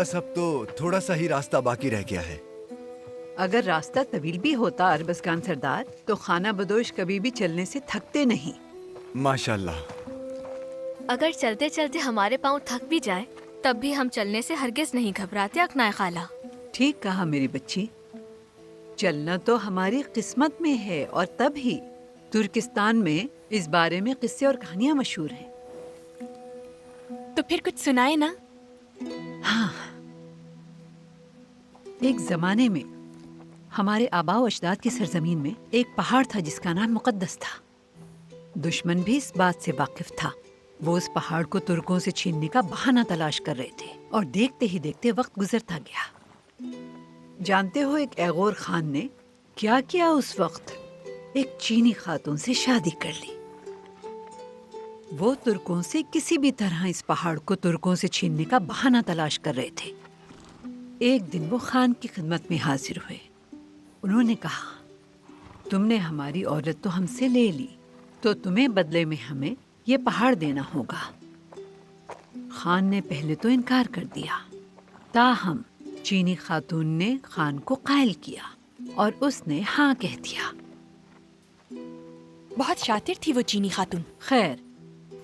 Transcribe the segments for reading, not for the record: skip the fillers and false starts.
बस अब तो थोड़ा सा ही रास्ता बाकी रह गया है। अगर रास्ता तवील भी होता अरबस्तान सरदार, तो खाना बदोश कभी भी चलने से थकते नहीं। माशाल्लाह। अगर चलते चलते हमारे पाँव थक भी जाए, तब भी हम चलने से हरगिज नहीं घबराते अकनाए खाला। ठीक कहा मेरी बच्ची, चलना तो हमारी किस्मत में है और तभी तुर्किस्तान में इस बारे में किस्से और कहानियां मशहूर हैं। तो फिर कुछ सुनाए ना। हाँ, एक जमाने में हमारे आबाओ अजदाद की सरजमीन में एक पहाड़ था जिसका नाम मुकद्दस था। दुश्मन भी इस बात से वाकिफ था। वो उस पहाड़ को तुर्कों से छीनने का बहाना तलाश कर रहे थे और देखते ही देखते वक्त गुजरता गया। जानते हो एक एगोर खान ने क्या किया उस वक्त? एक चीनी खातून से शादी कर ली। वो तुर्कों से किसी भी तरह इस पहाड़ को तुर्कों से छीनने का बहाना तलाश कर रहे थे। एक दिन वो खान की खिदमत में हाजिर हुए। उन्होंने कहा, तुमने हमारी औरत तो हमसे ले ली, तो तुम्हें बदले में हमें ये पहाड़ देना होगा। खान ने पहले तो इनकार कर दिया, ताहम चीनी खातून ने खान को कायल किया और उसने हाँ कह दिया। बहुत शातिर थी वो चीनी खातून। खैर,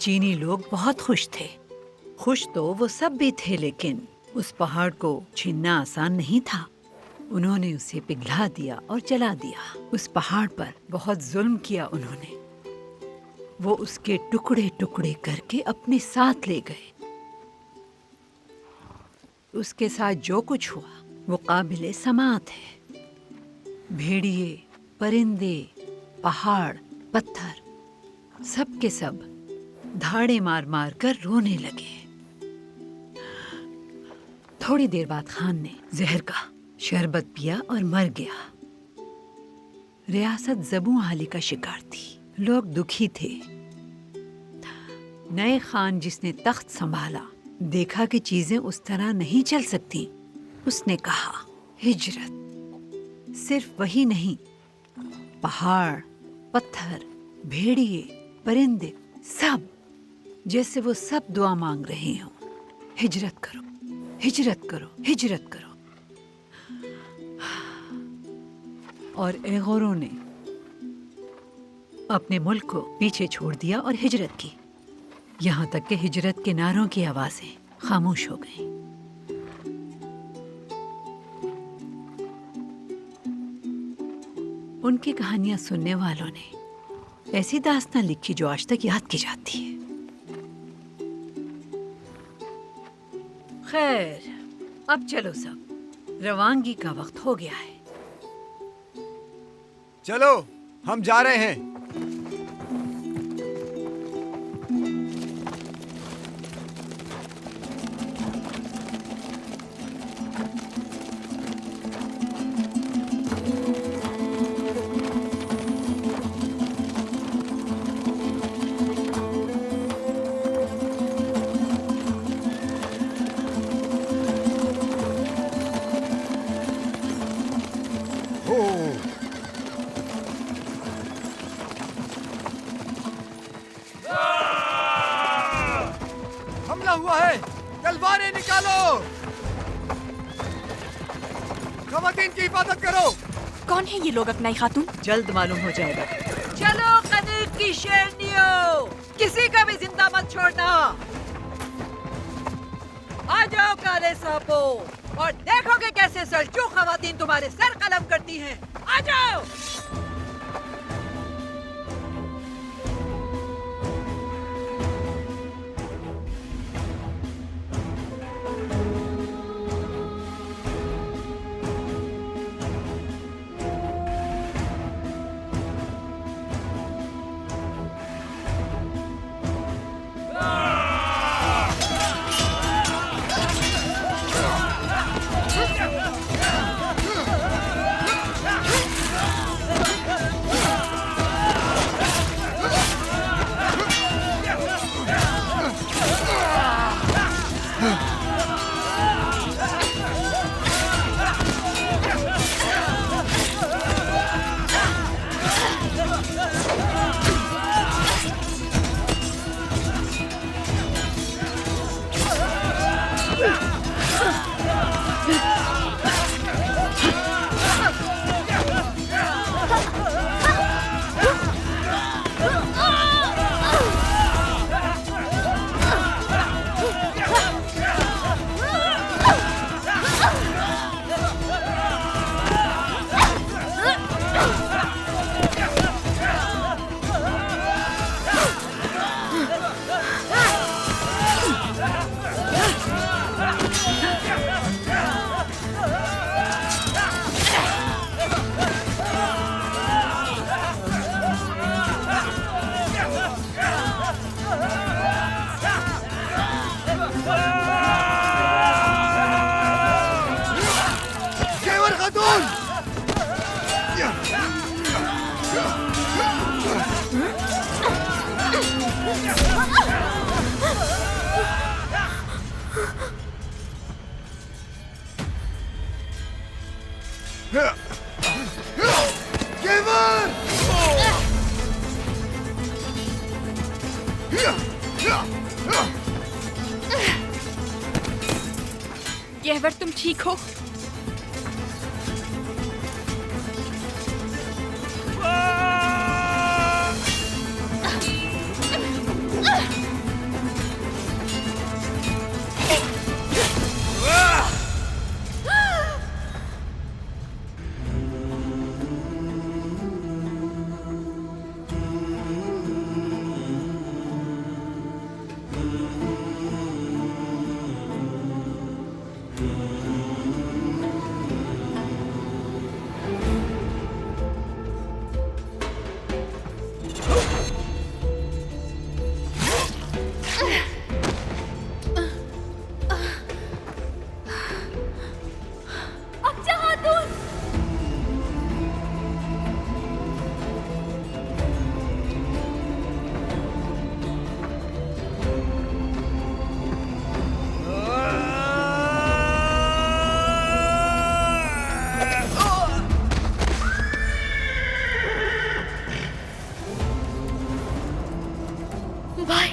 चीनी लोग बहुत खुश थे। खुश तो वो सब भी थे, लेकिन उस पहाड़ को छीनना आसान नहीं था। उन्होंने उसे पिघला दिया और जला दिया। उस पहाड़ पर बहुत जुल्म किया उन्होंने। वो उसके टुकड़े टुकड़े करके अपने साथ ले गए। उसके साथ जो कुछ हुआ वो काबिले समात है। भेड़िए, परिंदे, पहाड़, पत्थर, सब के सब धाड़े मार मार कर रोने लगे। थोड़ी देर बाद खान ने जहर का शरबत पिया और मर गया। रियासत ज़बू हाली का शिकार थी। लोग दुखी थे। नए खान जिसने तख्त संभाला, देखा कि चीजें उस तरह नहीं चल सकती। उसने कहा, हिजरत सिर्फ वही नहीं, पहाड़, पत्थर, भेड़िए, परिंदे, सब जैसे वो सब दुआ मांग रहे हों, हिजरत करो, हिजरत करो, हिजरत करो। और एगोरों ने अपने मुल्क को पीछे छोड़ दिया और हिजरत की। यहाँ तक कि हिजरत के नारों की आवाजें खामोश हो गईं। उनकी कहानियां सुनने वालों ने ऐसी दास्तां लिखी जो आज तक याद की जाती है। खैर, अब चलो सब, रवानगी का वक्त हो गया है। चलो, हम जा रहे हैं। हमला हुआ है, तलवारें निकालो। खवातीन की हिफाजत करो। कौन है ये लोग अकनाई खातून? जल्द मालूम हो जाएगा। चलो कनीक की शेरनियों, किसी का भी जिंदा मत छोड़ना। आ जाओ काले सांपो और देखोगे कैसे सल्जूक खवातीन तुम्हारे सर कलम करती हैं। आ जाओ। खातून! गेवर! गेवर, तुम ठीक हो? भाई,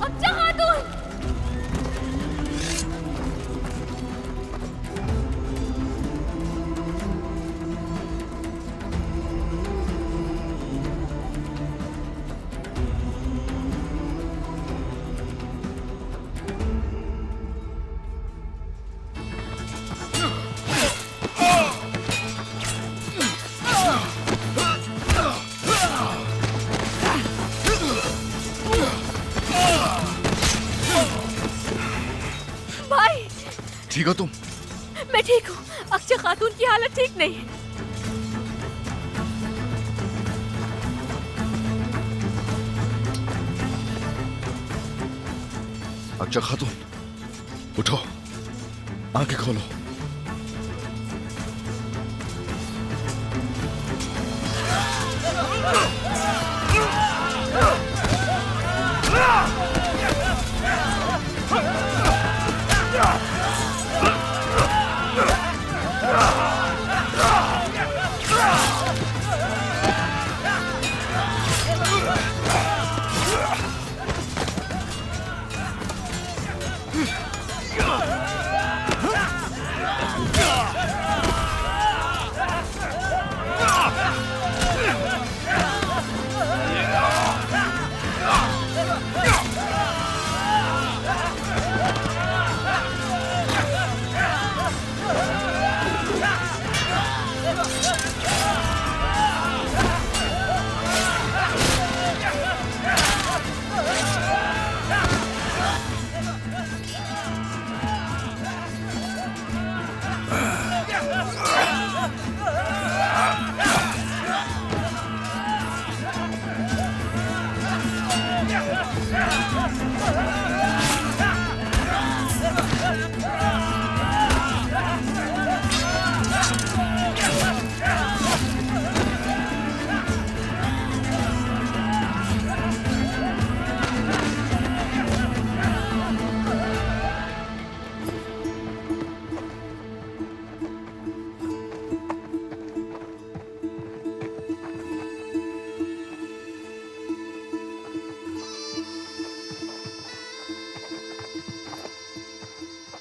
अच्छा खातून! भाई, ठीक हो तुम? मैं ठीक हूँ। अक्षय खातून की हालत ठीक नहीं है। अक्षय खातून, उठो, आंखें खोलो।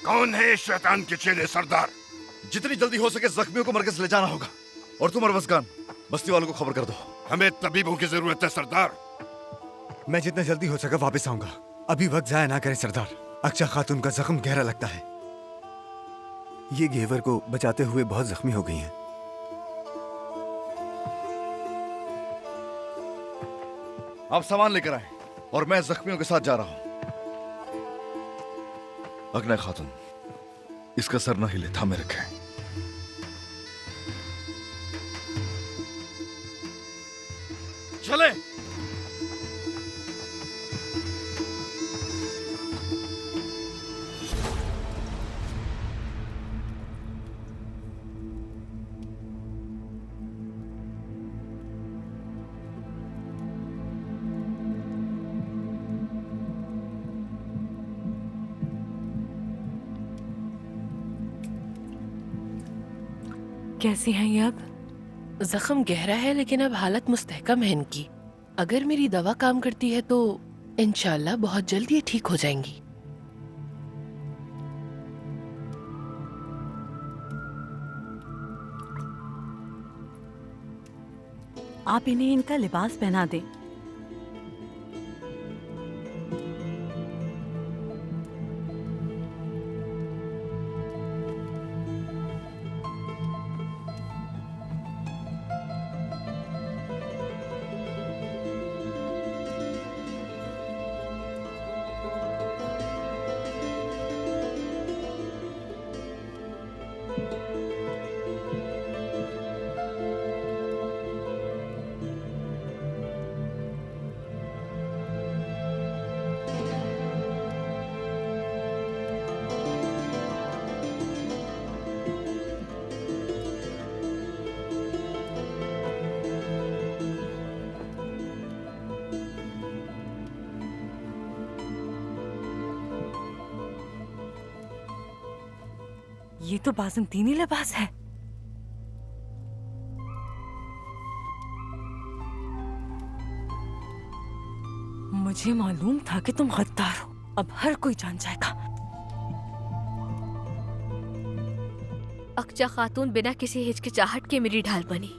कौन है इस शैतान के चेले सरदार? जितनी जल्दी हो सके जख्मियों को मरकज ले जाना होगा। और तुम अरवस्कान, बस्ती वालों को खबर कर दो। हमें तबीबों की जरूरत है सरदार। मैं जितना जल्दी हो सका वापस आऊंगा। अभी वक्त जाया ना करें सरदार। अक्षय खातून का जख्म गहरा लगता है। ये घेवर को बचाते हुए बहुत जख्मी हो गई हैं। आप सामान लेकर आए और मैं जख्मियों के साथ जा रहा हूं। अग्नय खातून, इसका सर न हिले, थामे रखें। चले। कैसी हैं ये अब? जख्म गहरा है लेकिन अब हालत मुस्तहकम है इनकी। अगर मेरी दवा काम करती है तो इंशाल्लाह बहुत जल्द ये ठीक हो जाएंगी। आप इन्हें इनका लिबास पहना दें। ये तो बाज़ंतीनी लिबास है। मुझे मालूम था कि तुम गद्दार हो, अब हर कोई जान जाएगा। अक्चा खातून बिना किसी हिचकिचाहट के मेरी ढाल बनी।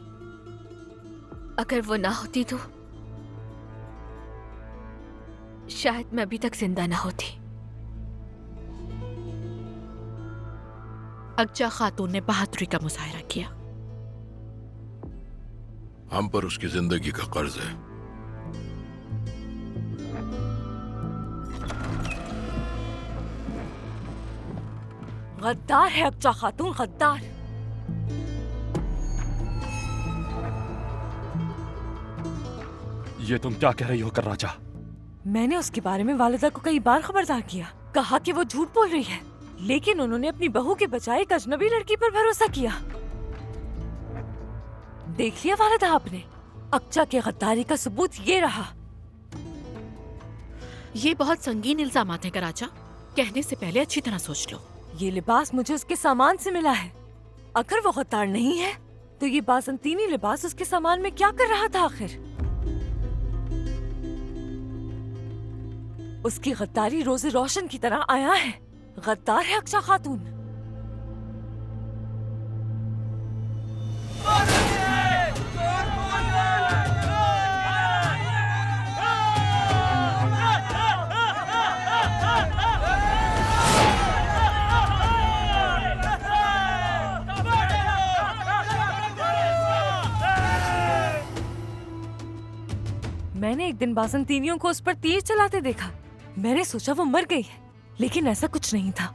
अगर वो ना होती तो शायद मैं अभी तक जिंदा ना होती। अक्चा खातून ने बहादुरी का मुजाहरा किया। हम पर उसकी जिंदगी का कर्ज है। गद्दार है अक्चा खातून, गद्दार। ये तुम क्या कह रही हो कर्राजा? मैंने उसके बारे में वालिदा को कई बार खबरदार किया, कहा कि वो झूठ बोल रही है, लेकिन उन्होंने अपनी बहू के बजाय एक अजनबी लड़की पर भरोसा किया। देख लिया वालिदा आपने, अक्चा के गद्दारी का सबूत ये रहा। ये बहुत संगीन इल्जामात हैं कराचा, कहने से पहले अच्छी तरह सोच लो। ये लिबास मुझे उसके सामान से मिला है। अगर वो गद्दार नहीं है तो ये बाज़ंतीनी लिबास उसके सामान में क्या कर रहा था आखिर? उसकी गद्दारी रोज़े रोशन की तरह आया है। गद्दार है अक्चा खातून। मैंने एक दिन बाज़ंतीनियों को उस पर तीर चलाते देखा। मैंने सोचा वो मर गई है, लेकिन ऐसा कुछ नहीं था।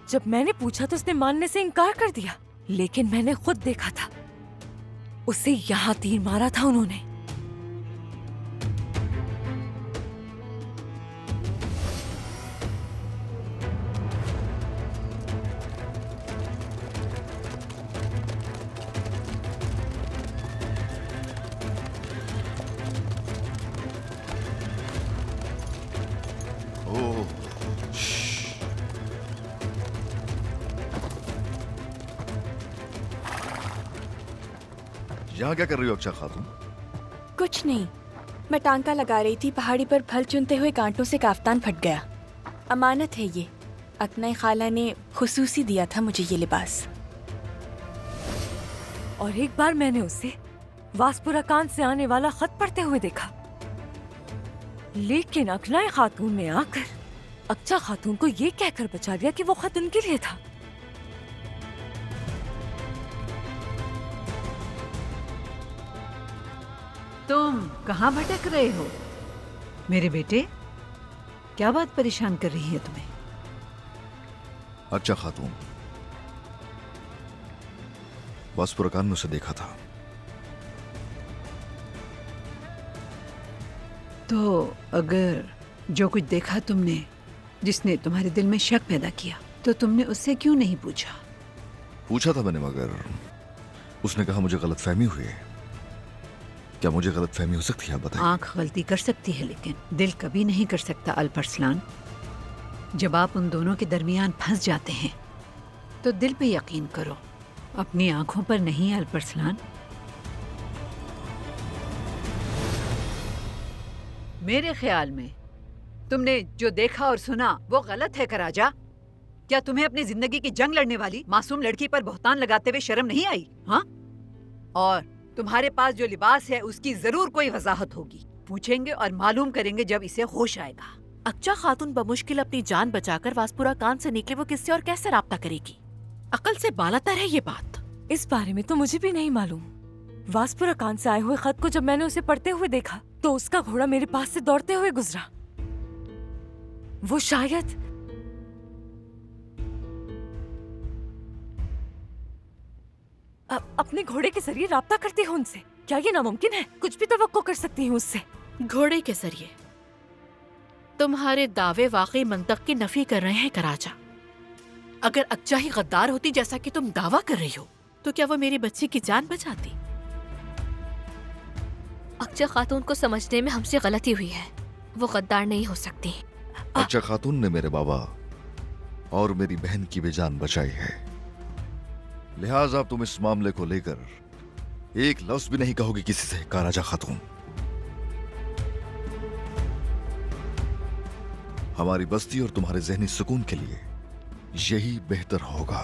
जब मैंने पूछा तो उसने मानने से इनकार कर दिया, लेकिन मैंने खुद देखा था, उसे यहाँ तीर मारा था उन्होंने। यहाँ क्या कर रही हो अक्षा खातून? कुछ नहीं, मैं टांका लगा रही थी। पहाड़ी पर फल चुनते हुए कांटों से काफ्तान फट गया। अमानत है ये, अकनाई खाला ने खुसूसी दिया था मुझे ये लिबास। और एक बार मैंने उसे वासपुराकान से आने वाला खत पढ़ते हुए देखा, लेकिन अकनाई खातून ने आकर अक्चा खातून को ये कहकर बचा लिया कि वो खत उनके लिए था। तुम कहाँ भटक रहे हो मेरे बेटे? क्या बात परेशान कर रही है तुम्हें? अच्छा खातून, वासपुराकान में उसे देखा था। तो अगर जो कुछ देखा तुमने, जिसने तुम्हारे दिल में शक पैदा किया, तो तुमने उससे क्यों नहीं पूछा? पूछा था मैंने, मगर उसने कहा मुझे गलतफहमी हुई है। क्या मुझे गलतफहमी हो सकती है? आप बताइए। आंख गलती कर सकती है, लेकिन दिल कभी नहीं कर सकता अल्परसलान। जब आप उन दोनों के दरमियान फंस जाते हैं तो दिल पे यकीन करो, अपनी आंखों पर नहीं अल्परसलान। मेरे ख्याल में तुमने जो देखा और सुना वो गलत है कराजा। क्या तुम्हें अपनी जिंदगी की जंग लड़ने वाली मासूम लड़की पर बहुतान लगाते हुए शर्म नहीं आई? हाँ, और तुम्हारे पास जो लिबास है उसकी जरूर कोई वजाहत होगी। पूछेंगे और मालूम करेंगे जब इसे होश आएगा। अक्चा खातून बमुश्किल अपनी जान बचाकर वासपुरा कान से निकले, वो किससे और कैसे राब्ता करेगी? अकल से बालातर है ये बात। इस बारे में तो मुझे भी नहीं मालूम। वासपुरा कान से आए हुए खत को जब मैंने उसे पढ़ते हुए देखा तो उसका घोड़ा मेरे पास से दौड़ते हुए गुजरा। वो शायद अपने घोड़े के जरिए राब्ता करती हूँ उनसे। क्या ये नामुमकिन है? कुछ भी तवक्को कर सकती हूँ उससे। घोड़े के जरिए? तुम्हारे दावे वाकई मंतक की नफी कर रहे हैं कराजा। अगर अक्चा ही गद्दार होती जैसा कि तुम दावा कर रही हो तो क्या वो मेरी बच्ची की जान बचाती? अक्चा खातून को समझने में हमसे गलती हुई है। वो गद्दार नहीं हो सकती। अक्चा खातून ने मेरे बाबा और मेरी बहन की भी जान बचाई है, लिहाजा तुम इस मामले को लेकर एक लफ्ज भी नहीं कहोगी किसी से, कराजा खातून। हमारी बस्ती और तुम्हारे जहनी सुकून के लिए यही बेहतर होगा।